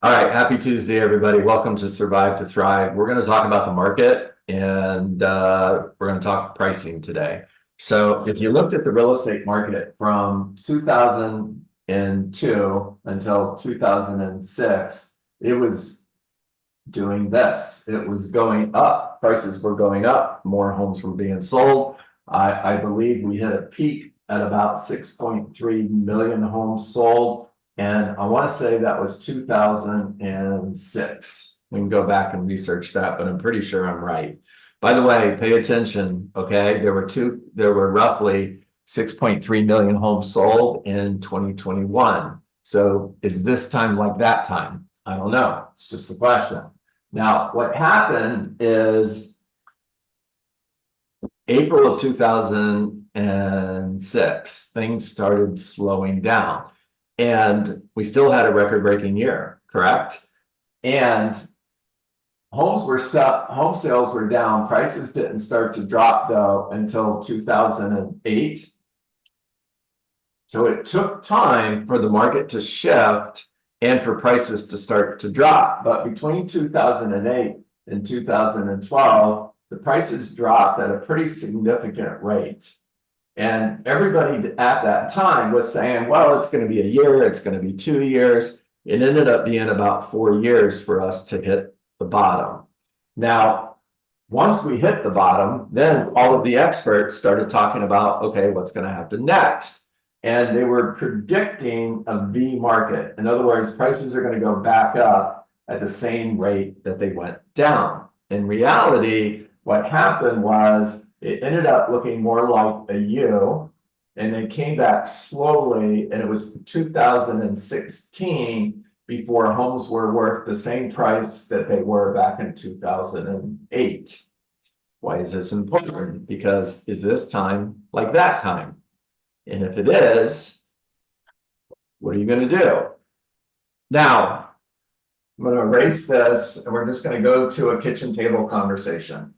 All right, happy Tuesday, everybody. Welcome to Survive to Thrive. We're going to talk about the market and we're going to talk pricing today. So if you looked at the real estate market from 2002 until 2006, it was doing this. It was going up. Prices were going up. More homes were being sold. I believe we hit a peak at about 6.3 million homes sold. And I want to say that was 2006. We can go back and research that, but I'm pretty sure I'm right. By the way, pay attention, okay? There were roughly 6.3 million homes sold in 2021. So is this time like that time? I don't know. It's just a question. Now, what happened is April of 2006, things started slowing down. And we still had a record-breaking year, correct? And home sales were down. Prices didn't start to drop though until 2008. So it took time for the market to shift and for prices to start to drop. But between 2008 and 2012, the prices dropped at a pretty significant rate. And everybody at that time was saying, well, it's going to be a year, it's going to be 2 years. It ended up being about 4 years for us to hit the bottom. Now, once we hit the bottom, then all of the experts started talking about, okay, what's going to happen next? And they were predicting a V market. In other words, prices are going to go back up at the same rate that they went down. In reality, what happened was, it ended up looking more like a U, and they came back slowly, and it was 2016 before homes were worth the same price that they were back in 2008. Why is this important? Because is this time like that time? And if it is, what are you going to do? Now, I'm going to erase this, and we're just going to go to a kitchen table conversation.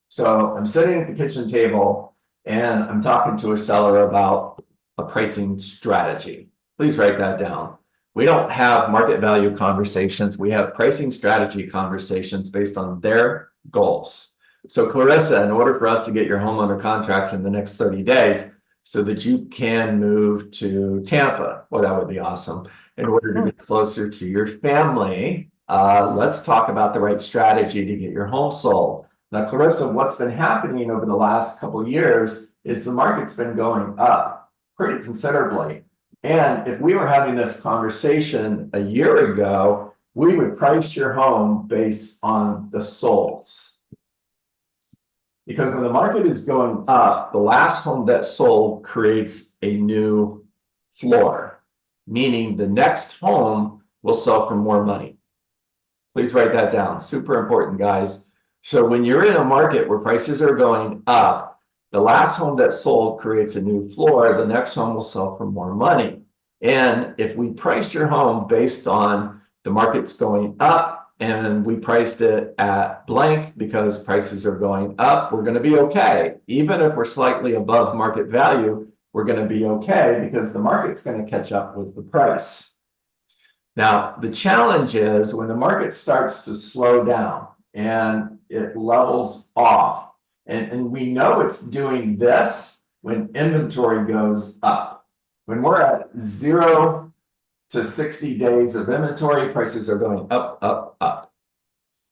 So I'm sitting at the kitchen table and I'm talking to a seller about a pricing strategy. Please write that down. We don't have market value conversations. We have pricing strategy conversations based on their goals. So Clarissa, in order for us to get your home under contract in the next 30 days so that you can move to Tampa, well, that would be awesome. In order to be closer to your family, let's talk about the right strategy to get your home sold. Now, Clarissa, what's been happening over the last couple of years is the market's been going up pretty considerably. And if we were having this conversation a year ago, we would price your home based on the solds. Because when the market is going up, the last home that sold creates a new floor, meaning the next home will sell for more money. Please write that down. Super important, guys. So when you're in a market where prices are going up, the last home that sold creates a new floor, the next home will sell for more money. And if we priced your home based on the market's going up and we priced it at blank because prices are going up, we're going to be okay. Even if we're slightly above market value, we're going to be okay because the market's going to catch up with the price. Now, the challenge is when the market starts to slow down, and it levels off. And we know it's doing this when inventory goes up. When we're at 0 to 60 days of inventory, prices are going up, up, up.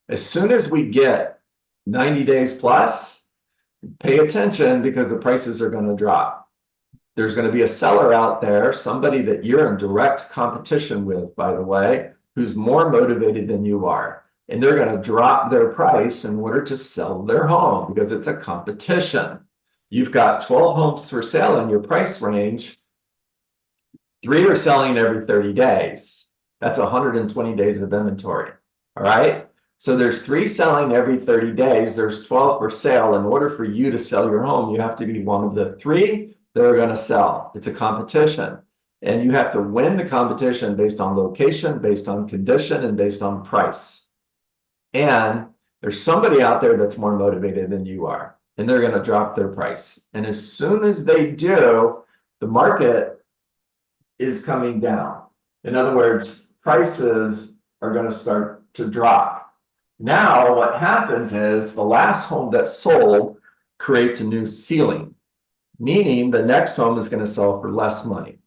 As soon as we get 90 days plus, pay attention because the prices are going to drop. There's going to be a seller out there, somebody that you're in direct competition with, by the way, who's more motivated than you are. And they're going to drop their price in order to sell their home because it's a competition. You've got 12 homes for sale in your price range. 3 are selling every 30 days. That's 120 days of inventory. All right. So there's 3 selling every 30 days. There's 12 for sale. In order for you to sell your home, you have to be one of the 3 that are going to sell. It's a competition. And you have to win the competition based on location, based on condition, and based on price. And there's somebody out there that's more motivated than you are, and they're going to drop their price. And as soon as they do, the market is coming down. In other words, prices are going to start to drop. Now, what happens is the last home that sold creates a new ceiling, meaning the next home is going to sell for less money.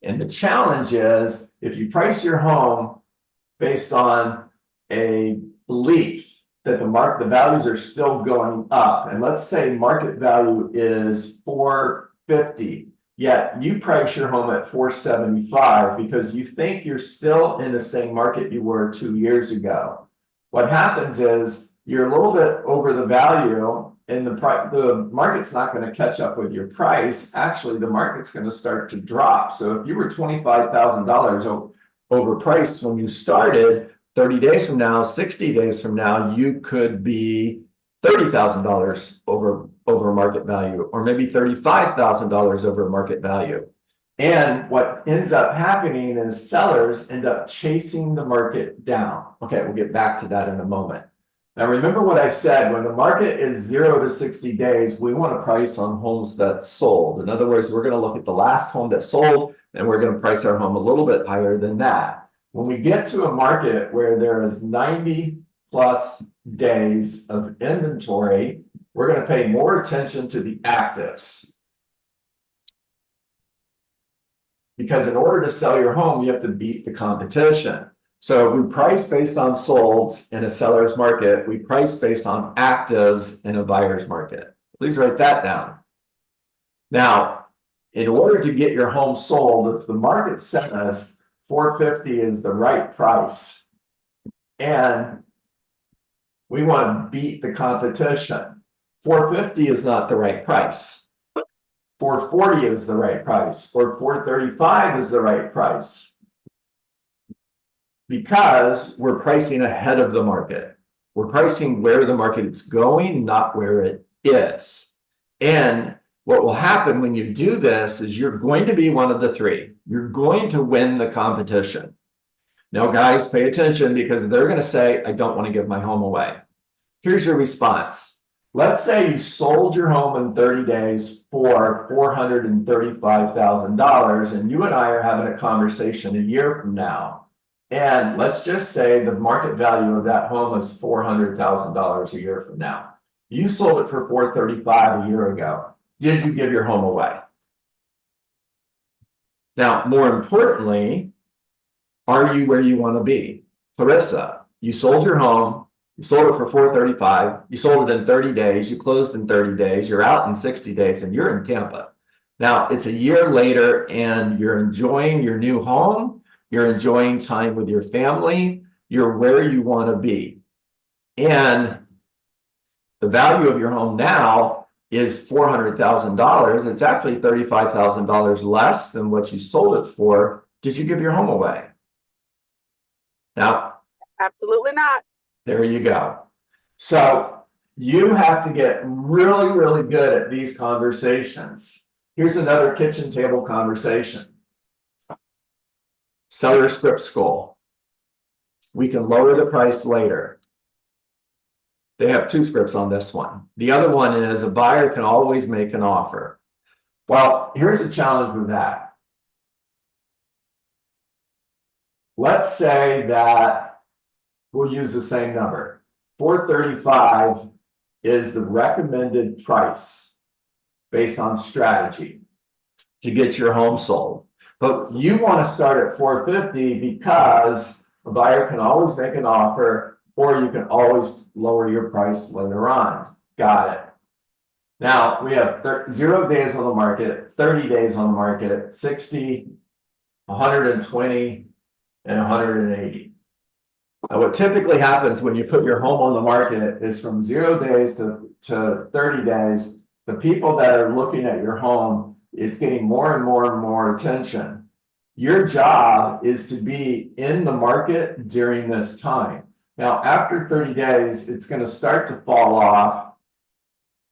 And the challenge is if you price your home based on a belief that the values are still going up, and let's say market value is $450, yet you price your home at $475 because you think you're still in the same market you were 2 years ago. What happens is you're a little bit over the value, and the market's not going to catch up with your price. Actually, the market's going to start to drop. So if you were $25,000 overpriced when you started, 30 days from now, 60 days from now, you could be $30,000 over market value, or maybe $35,000 over market value. And what ends up happening is sellers end up chasing the market down. Okay, we'll get back to that in a moment. Now, remember what I said, when the market is 0 to 60 days, we want to price on homes that sold. In other words, we're going to look at the last home that sold, and we're going to price our home a little bit higher than that. When we get to a market where there is 90 plus days of inventory, we're going to pay more attention to the actives. Because in order to sell your home, you have to beat the competition. So we price based on solds in a seller's market. We price based on actives in a buyer's market. Please write that down. Now, in order to get your home sold, if the market says $450 is the right price, and we want to beat the competition, $450 is not the right price. $440 is the right price, or $435 is the right price, because we're pricing ahead of the market. We're pricing where the market is going, not where it is. And what will happen when you do this is you're going to be one of the three. You're going to win the competition. Now, guys, pay attention, because they're going to say, I don't want to give my home away. Here's your response. Let's say you sold your home in 30 days for $435,000, and you and I are having a conversation a year from now. And let's just say the market value of that home is $400,000 a year from now. You sold it for $435,000 a year ago. Did you give your home away? Now, more importantly, are you where you want to be? Clarissa, you sold your home, you sold it for $435,000, you sold it in 30 days, you closed in 30 days, you're out in 60 days, and you're in Tampa. Now, it's a year later, and you're enjoying your new home, you're enjoying time with your family, you're where you want to be. And the value of your home now is $400,000. It's actually $35,000 less than what you sold it for. Did you give your home away? Now, absolutely not. There you go. So you have to get really, really good at these conversations. Here's another kitchen table conversation. Seller script goal. We can lower the price later. They have two scripts on this one. The other one is a buyer can always make an offer. Well, here's a challenge with that. Let's say that we'll use the same number. $435 is the recommended price based on strategy to get your home sold. But you want to start at $450 because a buyer can always make an offer, or you can always lower your price later on. Got it. Now, we have 0 days on the market, 30 days on the market, 60, 120, and 180. Now, what typically happens when you put your home on the market is from 0 days to 30 days, the people that are looking at your home, it's getting more and more and more attention. Your job is to be in the market during this time. Now, after 30 days, it's going to start to fall off.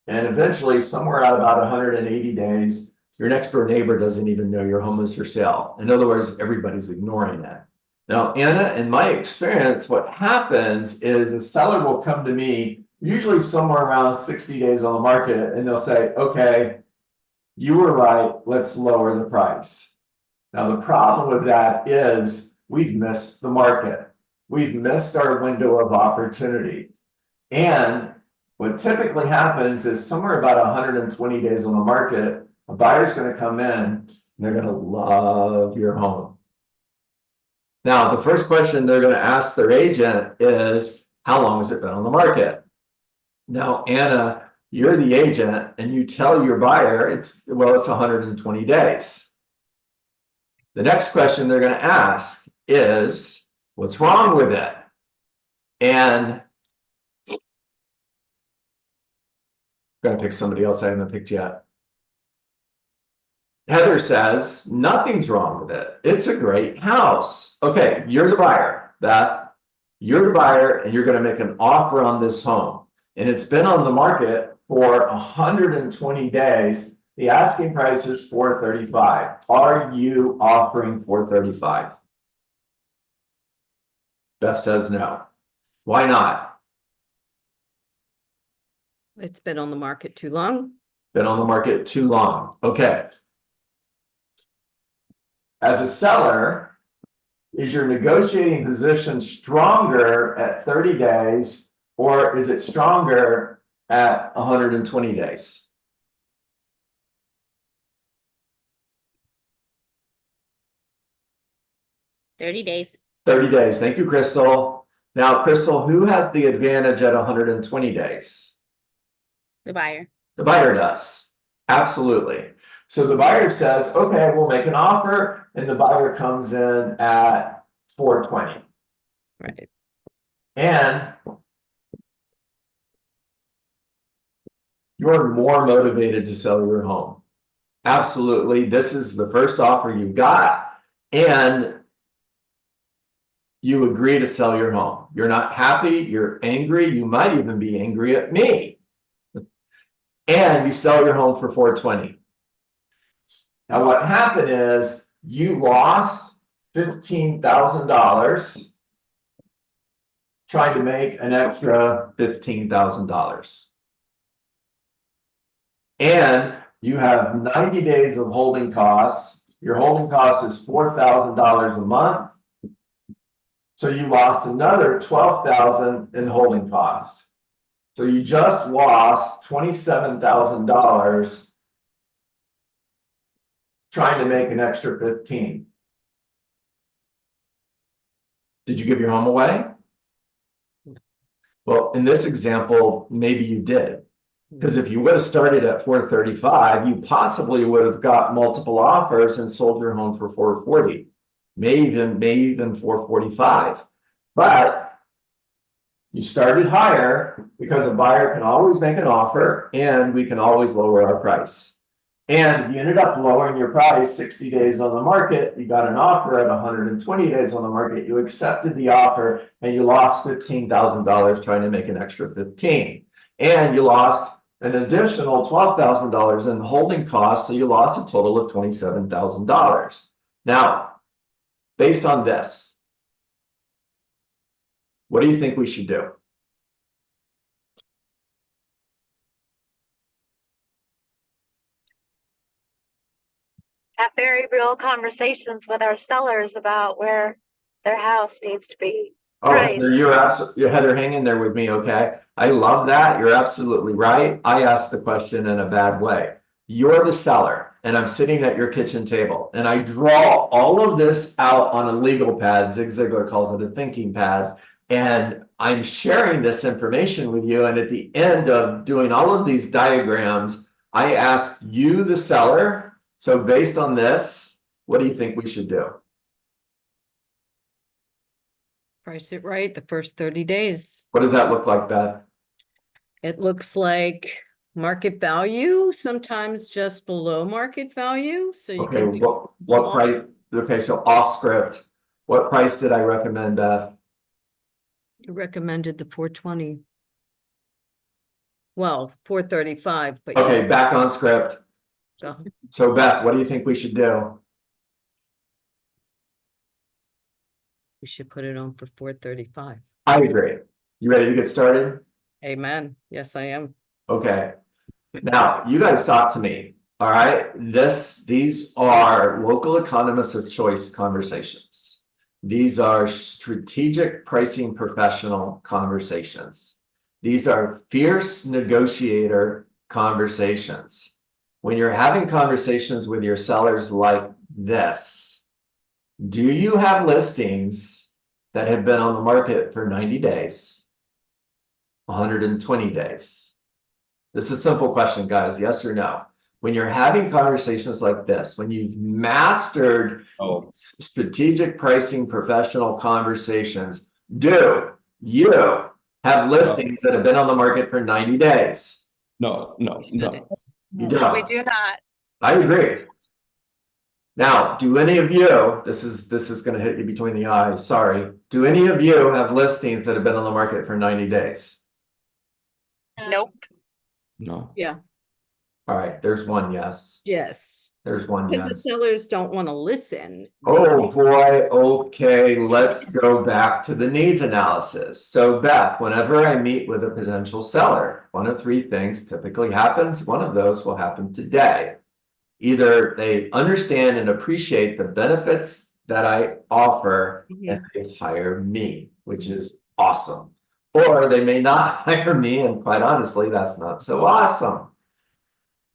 And eventually, somewhere out about 180 days, your next door neighbor doesn't even know your home is for sale. In other words, everybody's ignoring it. Now, Anna, in my experience, what happens is a seller will come to me, usually somewhere around 60 days on the market, and they'll say, okay, you were right, let's lower the price. Now, the problem with that is we've missed the market. We've missed our window of opportunity. And what typically happens is somewhere about 120 days on the market, a buyer's going to come in and they're going to love your home. Now, the first question they're going to ask their agent is, how long has it been on the market? Now, Anna, you're the agent and you tell your buyer it's 120 days. The next question they're going to ask is, what's wrong with it? And I'm going to pick somebody else I haven't picked yet. Heather says, nothing's wrong with it. It's a great house. Okay, you're the buyer, Beth. You're the buyer and you're going to make an offer on this home. And it's been on the market for 120 days. The asking price is $435. Are you offering $435? Beth says no. Why not? It's been on the market too long. Been on the market too long. Okay. As a seller, is your negotiating position stronger at 30 days or is it stronger at 120 days? $30. 30 days. Thank you, Crystal. Now, Crystal, who has the advantage at 120 days? The buyer. The buyer does. Absolutely. So the buyer says, okay, we'll make an offer, and the buyer comes in at 420. Right. And you're more motivated to sell your home. Absolutely. This is the first offer you got, and you agree to sell your home. You're not happy, you're angry, you might even be angry at me. And you sell your home for 420. Now what happened is you lost $15,000 trying to make an extra $15,000. And you have 90 days of holding costs. Your holding cost is $4,000 a month. So you lost another $12,000 in holding costs. So you just lost $27,000 trying to make an extra 15. Did you give your home away? Well, in this example, maybe you did. Because if you would have started at 435, you possibly would have got multiple offers and sold your home for 440. May even 445. But you started higher because a buyer can always make an offer and we can always lower our price. And you ended up lowering your price 60 days on the market. You got an offer at 120 days on the market. You accepted the offer and you lost $15,000 trying to make an extra 15. And you lost an additional $12,000 in holding costs. So you lost a total of $27,000. Now, based on this, what do you think we should do? Have very real conversations with our sellers about where their house needs to be priced. You're absolutely, Heather, hang in there with me, okay? I love that. You're absolutely right. I asked the question in a bad way. You're the seller, and I'm sitting at your kitchen table, and I draw all of this out on a legal pad. Zig Ziglar calls it a thinking pad, and I'm sharing this information with you. And at the end of doing all of these diagrams, I ask you, the seller, so based on this, what do you think we should do? Price it right the first 30 days. What does that look like, Beth? It looks like market value, sometimes just below market value. So you Okay, can do what price? Okay, so off script. What price did I recommend, Beth? You recommended the 420. Well, 435, but Okay, back on script. go. So Beth, what do you think we should do? We should put it on for 435. I agree. You ready to get started? Amen. Yes, I am. Okay. Now, you guys talk to me. All right. These are local economists of choice conversations. These are strategic pricing professional conversations. These are fierce negotiator conversations. When you're having conversations with your sellers like this, do you have listings that have been on the market for 90 days, 120 days? This is a simple question, guys, yes or no? When you're having conversations like this, when you've mastered strategic pricing professional conversations, do you have listings that have been on the market for 90 days? No. You don't. We do not. I agree. Now, do any of you, this is going to hit you between the eyes, sorry. Do any of you have listings that have been on the market for 90 days? Nope. No. Yeah, All right, there's one yes. yes. There's one Because the yes. sellers don't want to listen. Oh boy, okay, let's go back to the needs analysis. So Beth, whenever I meet with a potential seller, one of three things typically happens. One of those will happen today. Either they understand and appreciate the benefits that I offer and they hire me, which is awesome. Or they may not hire me, and quite honestly, that's not so awesome.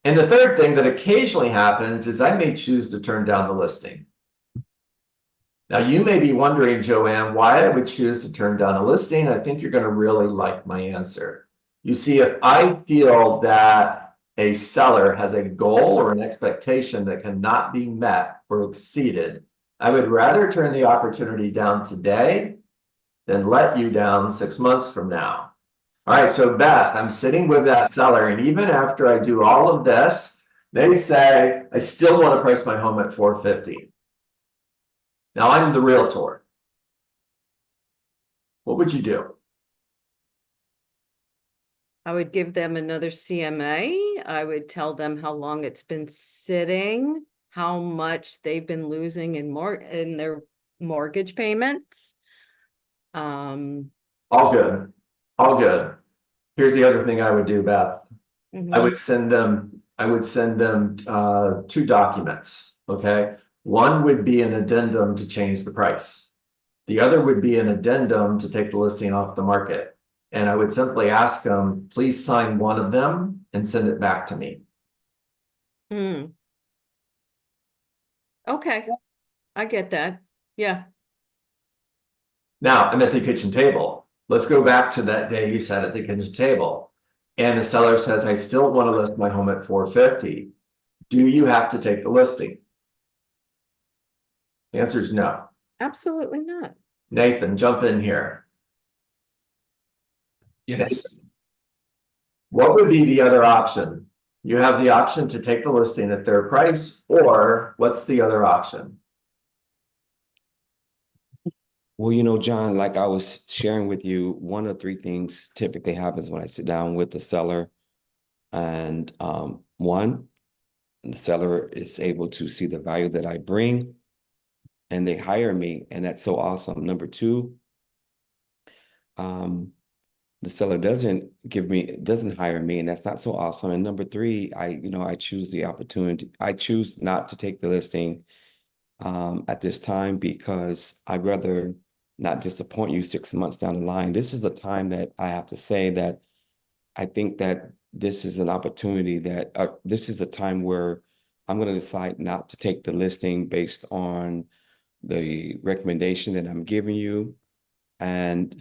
And the third thing that occasionally happens is I may choose to turn down the listing. Now, you may be wondering, Joanne, why I would choose to turn down a listing. I think you're going to really like my answer. You see, if I feel that a seller has a goal or an expectation that cannot be met or exceeded, I would rather turn the opportunity down today than let you down 6 months from now. All right, so Beth, I'm sitting with that seller, and even after I do all of this, they say, I still want to price my home at $450. Now I'm the realtor. What would you do? I would give them another CMA. I would tell them how long it's been sitting, how much they've been losing in their mortgage payments. All good. All good. Here's the other thing I would do, Beth. I would send them 2 documents. Okay. One would be an addendum to change the price. The other would be an addendum to take the listing off the market. And I would simply ask them, please sign one of them and send it back to me. Okay, I get that. Yeah. Now I'm at the kitchen table. Let's go back to that day you sat at the kitchen table. And the seller says, I still want to list my home at $450. Do you have to take the listing? The answer is no. Absolutely not. Nathan, jump in here. Yes. What would be the other option? You have the option to take the listing at their price, or what's the other option? Well, John, like I was sharing with you, one of 3 things typically happens when I sit down with the seller. And one, the seller is able to see the value that I bring and they hire me. And that's so awesome. Number 2, the seller doesn't hire me, and that's not so awesome. And number 3, I choose the opportunity. I choose not to take the listing at this time because I'd rather not disappoint you 6 months down the line. This is a time that I have to say that I think that this is an opportunity that this is a time where I'm going to decide not to take the listing based on the recommendation that I'm giving you. And,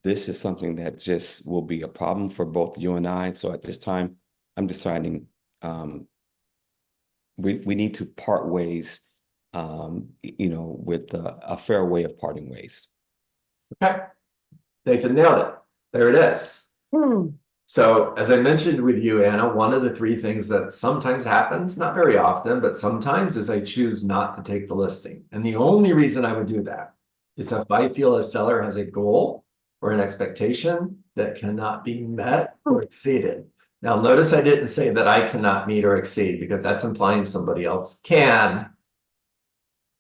this is something that just will be a problem for both you and I. So at this time, I'm deciding we need to part ways, with a fair way of parting ways. Okay. Nathan nailed it. There it is. So as I mentioned with you, Anna, one of the 3 things that sometimes happens, not very often, but sometimes, is I choose not to take the listing. And the only reason I would do that is if I feel a seller has a goal or an expectation that cannot be met or exceeded. Now, notice I didn't say that I cannot meet or exceed, because that's implying somebody else can.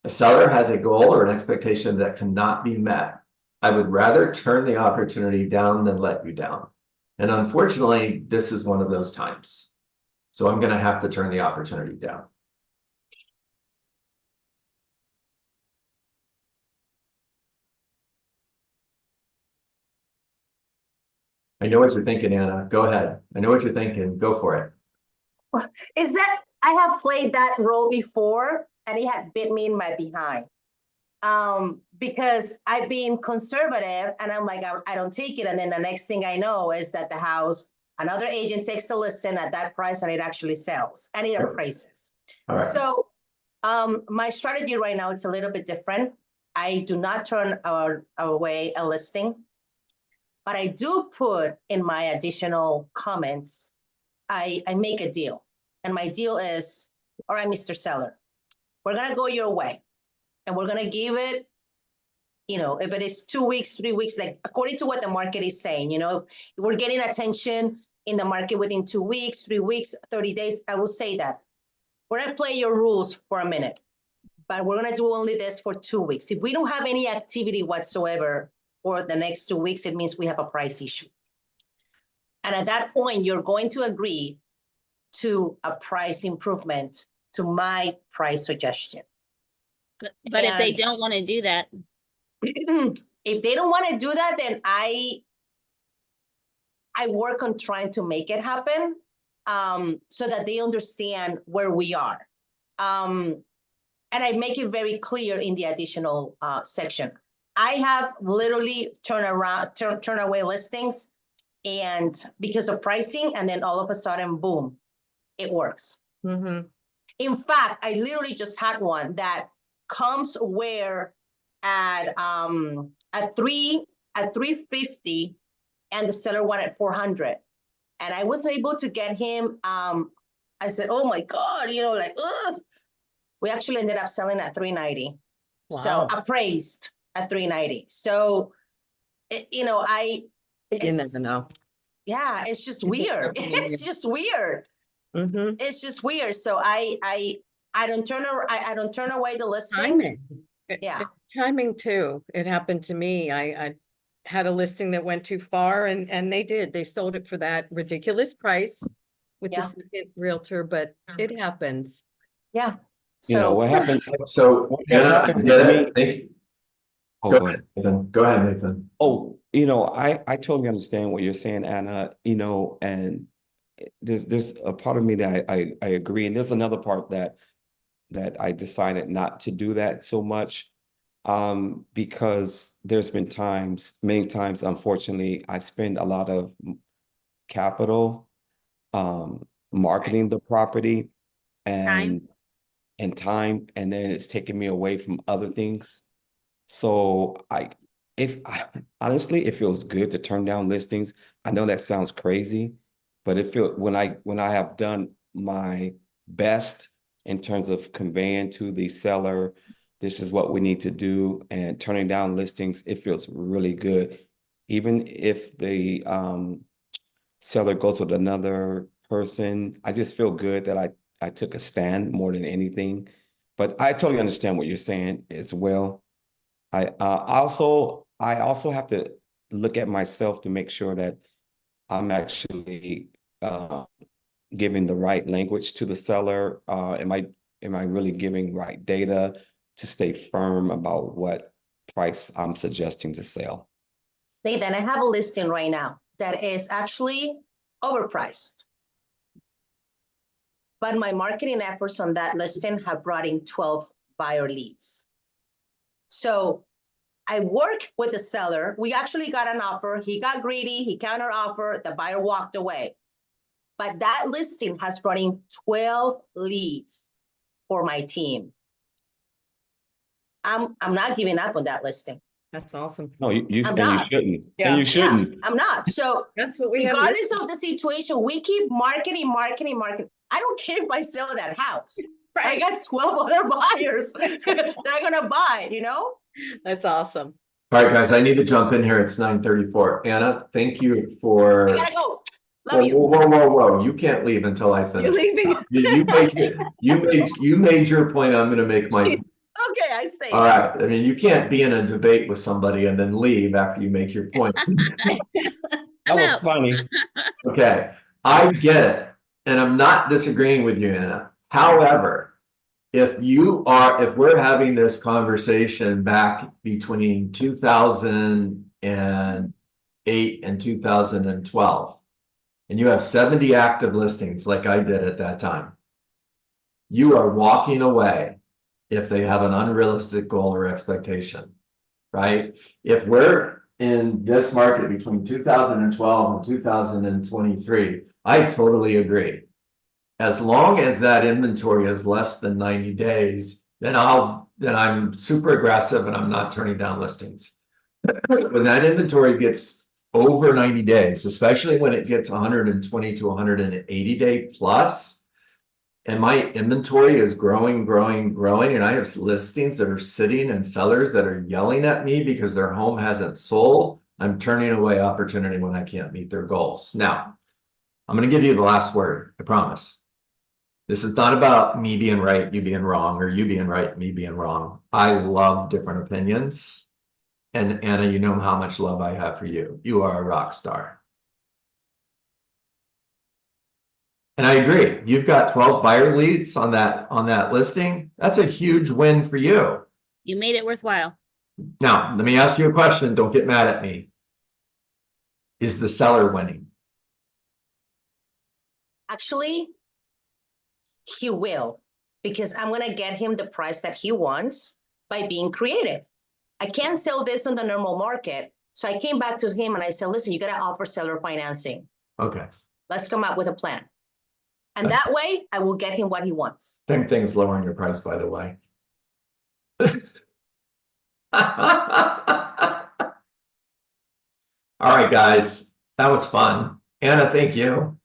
A seller has a goal or an expectation that cannot be met. I would rather turn the opportunity down than let you down. And unfortunately, this is one of those times. So I'm going to have to turn the opportunity down. I know what you're thinking, Anna. Go ahead. I know what you're thinking. Go for it. Is that I have played that role before and it had bit me in my behind. Because I've been conservative and I'm like, I don't take it. And then the next thing I know is that the house, another agent takes a listing at that price and it actually sells and it appraises. All right. So my strategy right now, it's a little bit different. I do not turn away a listing, but I do put in my additional comments, I make a deal. And my deal is, all right, Mr. Seller, we're going to go your way. And we're going to give it, if it is 2 weeks, 3 weeks, like according to what the market is saying, if we're getting attention in the market within 2 weeks, 3 weeks, 30 days, I will say that. We're going to play your rules for a minute, but we're going to do only this for 2 weeks. If we don't have any activity whatsoever for the next 2 weeks, it means we have a price issue. And at that point, you're going to agree to a price improvement to my price suggestion. But if they And- don't want to do that, if they don't want to do that, then I work on trying to make it happen, so that they understand where we are. And I make it very clear in the additional section. I have literally turn away listings and because of pricing, and then all of a sudden, boom, it works. Mm-hmm. In fact, I literally just had one that comes where at 350 and the seller wanted 400. And I was able to get him, I said, oh my God, ugh. We actually ended up selling at 390. So Wow. appraised at 390. So, You never know. yeah, it's just weird. It's just weird. Mm-hmm. It's just weird. So I don't turn away the listing. Timing. Yeah. It's timing too. It happened to me. I had a listing that went too far and they sold it for that ridiculous price with the Yeah. second realtor, but it happens. Yeah. What happened? So, What's Anna, I happened get to me- it. Thank you. Oh, Go go ahead. Nathan. Go ahead, Nathan. Oh, I totally understand what you're saying, Anna, and there's a part of me that I agree. And there's another part that I decided not to do that so much. Because there's been many times, unfortunately, I spend a lot of capital, marketing the property and time, and then it's taking me away from other things. So honestly, it feels good to turn down listings. I know that sounds crazy, but when I have done my best in terms of conveying to the seller, this is what we need to do, and turning down listings, it feels really good. Even if the seller goes with another person, I just feel good that I took a stand more than anything. But I totally understand what you're saying as well. I also have to look at myself to make sure that I'm actually giving the right language to the seller. Am I really giving right data to stay firm about what price I'm suggesting to sell? Nathan, I have a listing right now that is actually overpriced. But my marketing efforts on that listing have brought in 12 buyer leads. So I worked with the seller. We actually got an offer. He got greedy. He counter offered. The buyer walked away. But that listing has brought in 12 leads for my team. I'm not giving up on that listing. That's awesome. No, you I'm and you not. shouldn't. Yeah. And you shouldn't. I'm not. So That's what we have. regardless of the situation, we keep marketing. I don't care if I sell that house. I got 12 other buyers that are gonna buy, That's awesome. All right, guys, I need to jump in here. It's 9:34. Anna, thank you for. I gotta go. Love you. Whoa. You can't leave until I You're finish. leaving? You made your point. I'm gonna make my. Okay, I stay. All right. I mean, you can't be in a debate with somebody and then leave after you make your point. That was out. funny. Okay, I get it, and I'm not disagreeing with you, Anna. However, if we're having this conversation back between 2008 2008 and 2012, and you have 70 active listings like I did at that time, you are walking away if they have an unrealistic goal or expectation, right? If we're in this market between 2012 and 2023, I totally agree. As long as that inventory is less than 90 days, then I'm super aggressive and I'm not turning down listings. When that inventory gets over 90 days, especially when it gets 120 to 180 day plus, and my inventory is growing, and I have listings that are sitting and sellers that are yelling at me because their home hasn't sold, I'm turning away opportunity when I can't meet their goals. Now, I'm going to give you the last word, I promise. This is not about me being right, you being wrong, or you being right, me being wrong. I love different opinions. And Anna, you know how much love I have for you. You are a rock star. And I agree. You've got 12 buyer leads on that listing. That's a huge win for you. You made it worthwhile. Now, let me ask you a question. Don't get mad at me. Is the seller winning? Actually, he will, because I'm gonna get him the price that he wants by being creative. I can't sell this on the normal market. So I came back to him and I said, listen, you gotta offer seller financing. Okay. Let's come up with a plan. And that way I will get him what he wants. Same thing as lowering your price, by the way. All right, guys, that was fun. Anna, thank you.